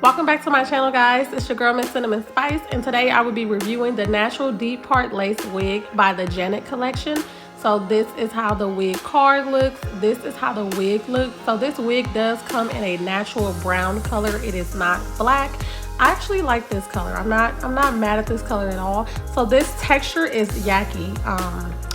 Welcome back to my channel, guys. It's your girl, Ms.Cinnamon Spice, and today I will be reviewing the Natural Deep Part Lace Wig by the Janet collection. So this is how the wig card looks. This is how the wig looks. So this wig does come in a natural brown color. It is not black. I actually like this color. I'm not mad at this color at all. So this texture is Yaky,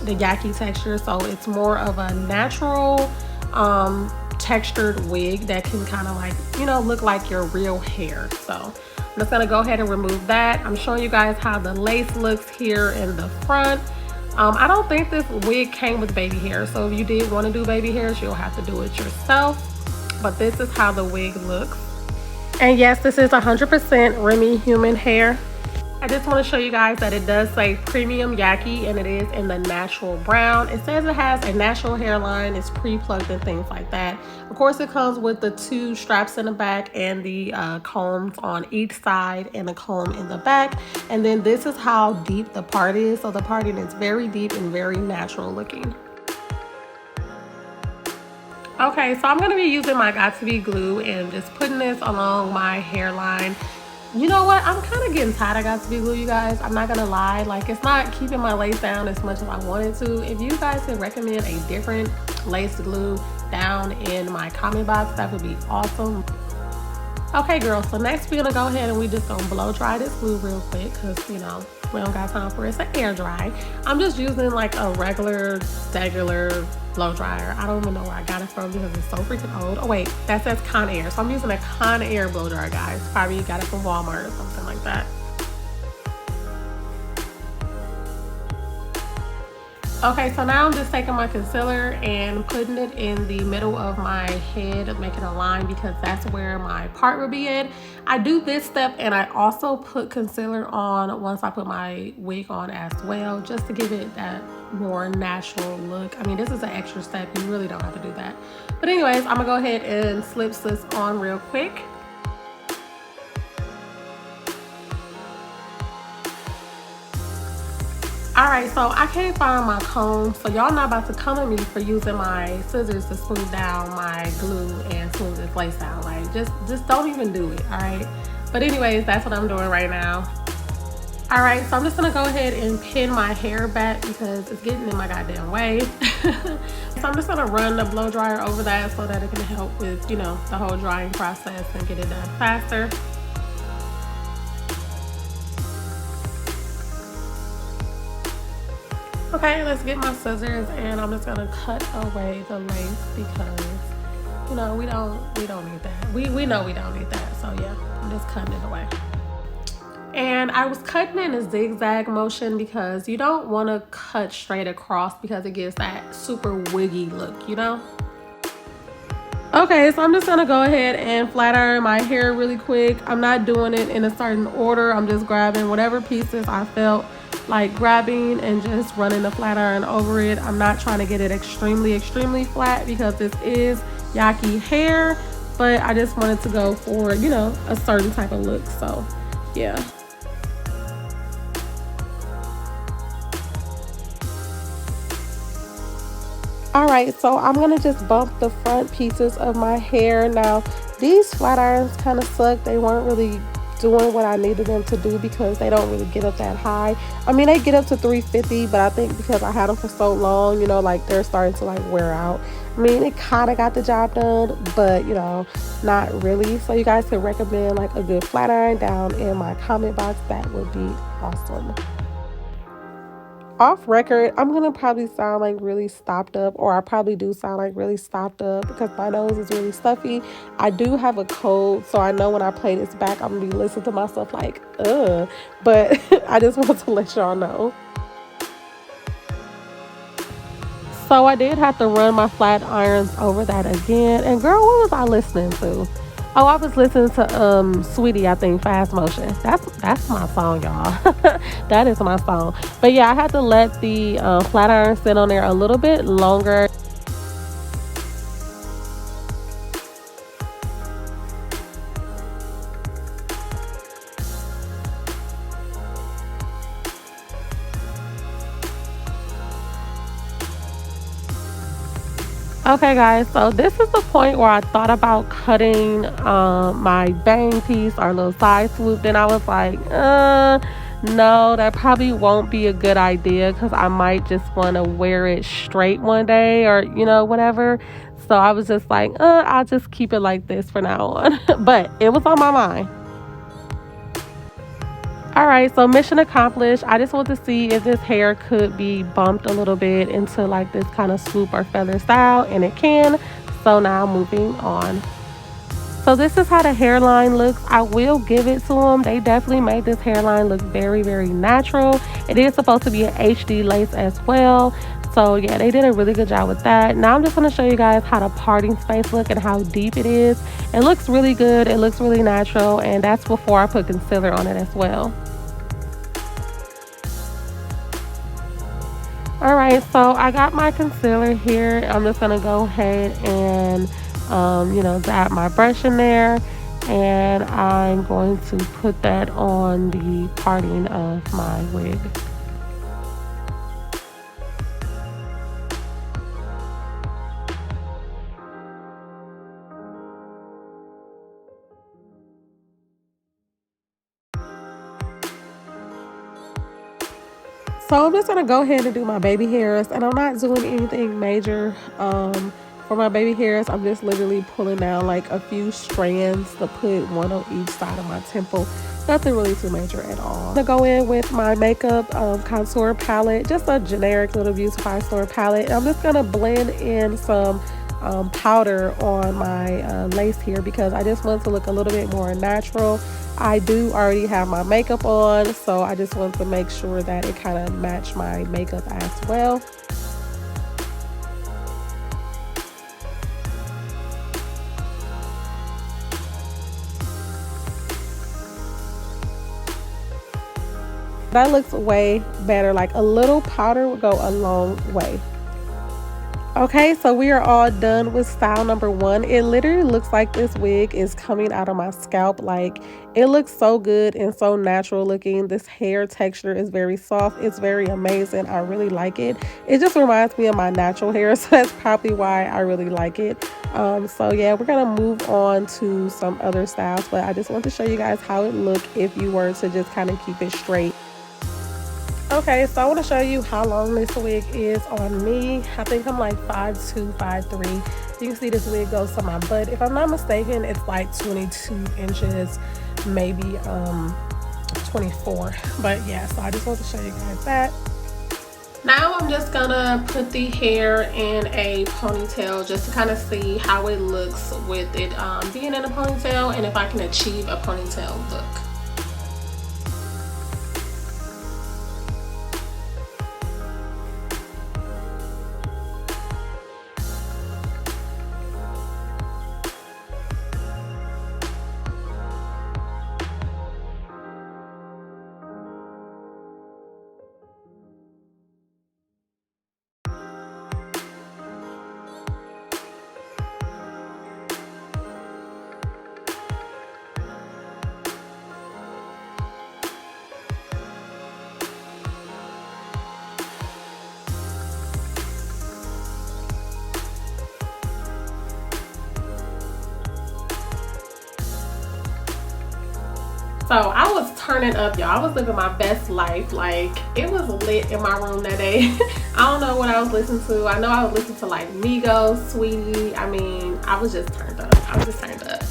the Yaky texture. So it's more of a natural textured wig that can kind of like, you know, look like your real hair. So I'm just gonna go ahead and remove that. I'm showing you guys how the lace looks here in the front. I don't think this wig came with baby hair, so if you did want to do baby hairs, you'll have to do it yourself. But this is how the wig looks. And yes, this is 100% Remy human hair. I just want to show you guys that it does say premium Yaky, and it is in the natural brown. It says it has a natural hairline, it's pre-plucked and things like that. Of course, it comes with the 2 straps in the back and the combs on each side and a comb in the back. And then this is how deep the part is. So the parting is very deep and very natural looking. Okay, so I'm going to be using my Got2b glue and just putting this along my hairline. You know what? I'm kind of getting tired of Got2b glue, you guys. I'm not gonna lie. Like, it's not keeping my lace down as much as I wanted to. If you guys could recommend a different lace glue down in my comment box, that would be awesome. Okay, girls, so next we're gonna go ahead and we just gonna blow dry this glue real quick because, you know, we don't got time for it. It's an air dry. I'm just using like a regular blow dryer. I don't even know where I got it from because it's so freaking old. Oh wait, that says Conair. So I'm using a Conair blow dryer, guys. Probably got it from Walmart or something like that. Okay, so now I'm just taking my concealer and putting it in the middle of my head, making a line because that's where my part will be in. I do this step and I also put concealer on once I put my wig on as well, just to give it that more natural look. I mean, this is an extra step. You really don't have to do that. But anyways, I'm gonna go ahead and slip this on real quick. Alright, so I can't find my comb, so y'all not about to come at me for using my scissors to smooth down my glue and smooth this lace down. Like, just don't even do it, alright? But anyways, that's what I'm doing right now. Alright, so I'm just gonna go ahead and pin my hair back because it's getting in my goddamn way. So I'm just gonna run the blow dryer over that so that it can help with, you know, the whole drying process and get it done faster. Okay, let's get my scissors and I'm just gonna cut away the lace because, you know, we don't need that. We know we don't need that. So yeah, I'm just cutting it away. And I was cutting in a zigzag motion because you don't want to cut straight across because it gives that super wiggy look, you know? Okay, so I'm just gonna go ahead and flat iron my hair really quick. I'm not doing it in a certain order. I'm just grabbing whatever pieces I felt like grabbing and just running the flat iron over it. I'm not trying to get it extremely flat because this is Yaky hair, but I just wanted to go for, you know, a certain type of look. So yeah. Alright, so I'm gonna just bump the front pieces of my hair. Now these flat irons kind of suck. They weren't really doing what I needed them to do because they don't really get up that high. I mean, they get up to 350, but I think because I had them for so long, you know, like they're starting to like wear out. I mean, it kind of got the job done, but you know, not really. So you guys can recommend like a good flat iron down in my comment box. That would be awesome. Off record, I'm gonna probably sound like really stopped up, or I probably do sound like really stopped up because my nose is really stuffy. I do have a cold, so I know when I play this back I'm gonna be listening to myself like ugh, but I just want to let y'all know. So I did have to run my flat irons over that again, and girl, what was I listening to? Oh, I was listening to Sweetie, I think, Fast Motion. That's my song, y'all. That is my song. But yeah, I had to let the flat iron sit on there a little bit longer. Okay, guys, so this is the point where I thought about cutting my bang piece or little side swoop. Then I was like, no, that probably won't be a good idea because I might just want to wear it straight one day or, whatever. So I was just like, I'll just keep it like this for now on. But it was on my mind. All right, so mission accomplished. I just want to see if this hair could be bumped a little bit into like this kind of swoop or feather style, and it can. So now moving on. So this is how the hairline looks. I will give it to them. They definitely made this hairline look very, very natural. It is supposed to be an HD lace as well. So yeah, they did a really good job with that. Now I'm just going to show you guys how the parting space look and how deep it is. It looks really good. It looks really natural, and that's before I put concealer on it as well. All right, so I got my concealer here. I'm just gonna go ahead and, dab my brush in there, and I'm going to put that on the parting of my wig. So I'm just gonna go ahead and do my baby hairs, and I'm not doing anything major for my baby hairs. I'm just literally pulling down like a few strands to put one on each side of my temple. Nothing really too major at all. I'm gonna go in with my makeup contour palette, just a generic little Beautify Store palette. I'm just gonna blend in some powder on my lace here because I just want to look a little bit more natural. I do already have my makeup on, so I just want to make sure that it kind of match my makeup as well. That looks way better. Like a little powder would go a long way. Okay, so we are all done with style number one. It literally looks like this wig is coming out of my scalp. Like, it looks so good and so natural looking. This hair texture is very soft. It's very amazing. I really like it. It just reminds me of my natural hair, so that's probably why I really like it. So yeah, we're gonna move on to some other styles, but I just want to show you guys how it look if you were to just kind of keep it straight. Okay, so I want to show you how long this wig is on me. I think I'm like 5'2", 5'3". You can see this wig goes to my butt. If I'm not mistaken, it's like 22 inches, maybe 24. But yeah, so I just want to show you guys that. Now I'm just gonna put the hair in a ponytail just to kind of see how it looks with it being in a ponytail and if I can achieve a ponytail look. So I was turning up, y'all. I was living my best life. Like, it was lit in my room that day. I don't know what I was listening to. I know I was listening to like Migos, Sweetie. I mean, I was just turned up. I was just turned up.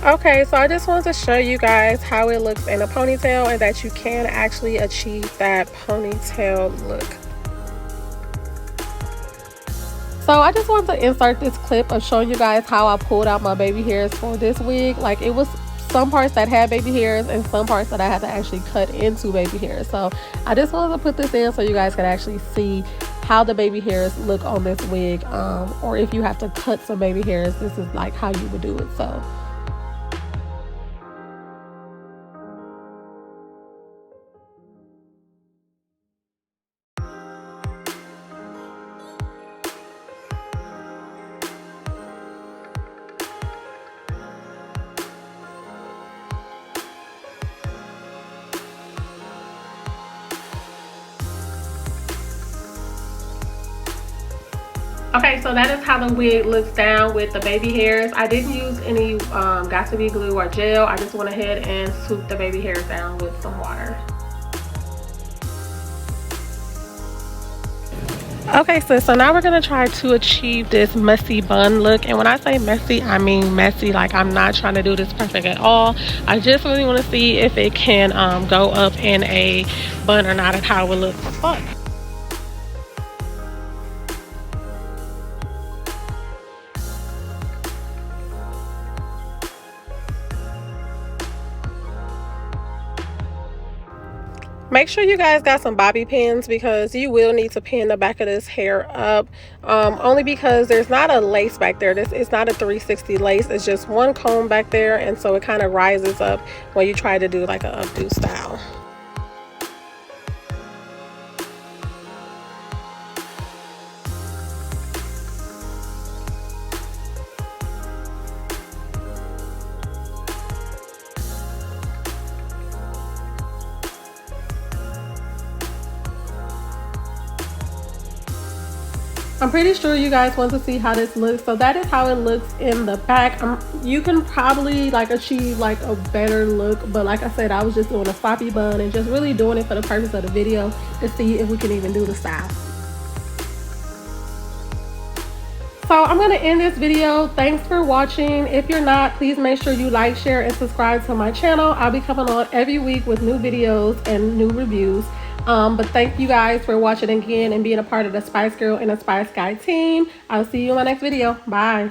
Okay, so I just wanted to show you guys how it looks in a ponytail and that you can actually achieve that ponytail look. So I just wanted to insert this clip of showing you guys how I pulled out my baby hairs for this wig. Like, it was some parts that had baby hairs and some parts that I had to actually cut into baby hairs. So I just wanted to put this in so you guys could actually see how the baby hairs look on this wig, or if you have to cut some baby hairs, this is like how you would do it. So okay, so that is how the wig looks down with the baby hairs. I didn't use any got to be glue or gel. I just went ahead and swooped the baby hairs down with some water. Okay, so now we're gonna try to achieve this messy bun look. And when I say messy, I mean messy. Like, I'm not trying to do this perfect at all. I just really want to see if it can go up in a bun or not, and how it looks. Fuck. Make sure you guys got some bobby pins, because you will need to pin the back of this hair up, only because there's not a lace back there. This is not a 360 lace. It's just one comb back there, and so it kind of rises up when you try to do like a updo style. I'm pretty sure you guys want to see how this looks. So that is how it looks in the back. You can probably like achieve like a better look, but like I said, I was just doing a sloppy bun and just really doing it for the purpose of the video to see if we can even do the style. So I'm going to end this video. Thanks for watching. If you're not, please make sure you like, share, and subscribe to my channel. I'll be coming on every week with new videos and new reviews. But thank you guys for watching again and being a part of the Spice Girl and the Spice Guy team. I'll see you in my next video. Bye.